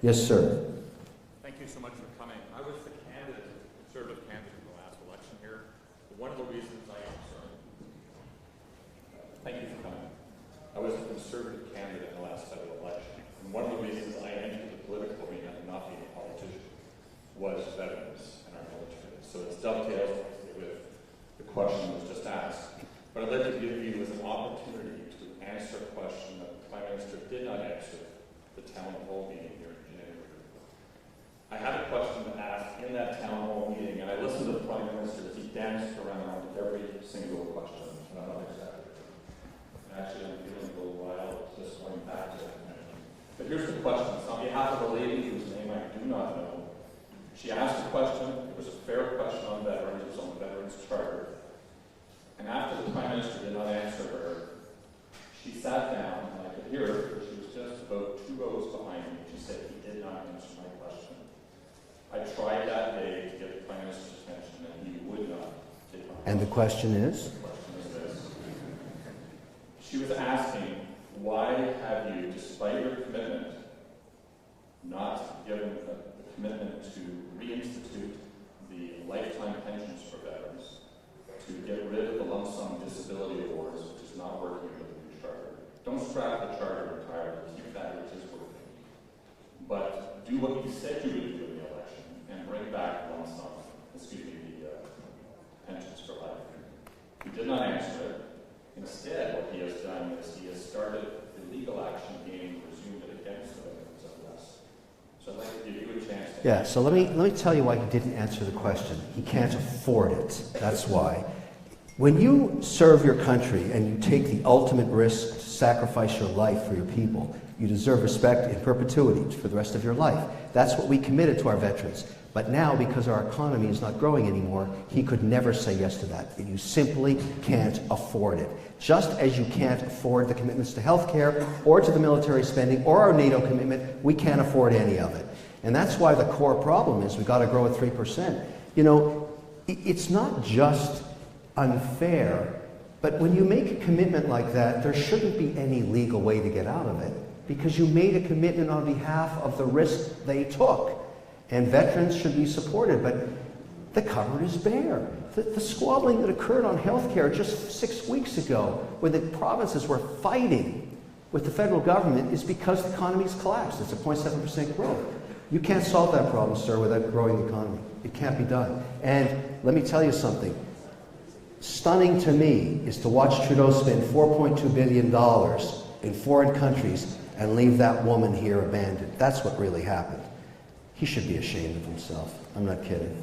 Yes, sir. Thank you so much for coming. I was the candidate, conservative candidate in the last election here. One of the reasons thank you for coming. I was a conservative candidate in the last federal election. And one of the reasons I entered the political arena and not being a politician was veterans and our military. So it dovetails with the question that was just asked. But I'd like to give you as an opportunity to answer a question that the Prime Minister did not answer at the town hall meeting here in January. I had a question to ask in that town hall meeting, and I listened to the Prime Minister as he danced around every single question. And I'm not exactly. Actually, I'm feeling a little wild just going back to that question. But here's the question. It's on behalf of a lady whose name I do not know. She asked a question. It was a fair question on veterans. It was on the Veterans Charter. And after the Prime Minister did not answer her, she sat down, and I could hear her, but she was just about 2 rows behind me. She said, "He did not answer my question." I tried that day to get the Prime Minister's attention, and he would not. And the question is? The question is this. She was asking, why have you, despite your commitment, not given the commitment to reinstitute the lifetime pensions for veterans, to get rid of the lump sum disability awards, which is not working with the new charter? Don't scrap the charter entirely, keep that which is working. But do what you said you would do in the election and bring back the pensions for life. He did not answer it. Instead, what he has done is he has started the legal action being resumed against the veterans of us. So I'd like to give you a chance to Yeah, so let me tell you why he didn't answer the question. He can't afford it. That's why. When you serve your country and you take the ultimate risk to sacrifice your life for your people, you deserve respect in perpetuity for the rest of your life. That's what we committed to our veterans. But now, because our economy is not growing anymore, he could never say yes to that. You simply can't afford it. Just as you can't afford the commitments to health care or to the military spending or our NATO commitment, we can't afford any of it. And that's why the core problem is we've got to grow at 3%. You know, it's not just unfair, but when you make a commitment like that, there shouldn't be any legal way to get out of it, because you made a commitment on behalf of the risk they took. And veterans should be supported, but the cupboard is bare. The squabbling that occurred on health care just 6 weeks ago, where the provinces were fighting with the federal government, is because the economy's collapsed. It's a 0.7% growth. You can't solve that problem, sir, without growing the economy. It can't be done. And let me tell you something. Stunning to me is to watch Trudeau spend $4.2 billion in foreign countries and leave that woman here abandoned. That's what really happened. He should be ashamed of himself. I'm not kidding.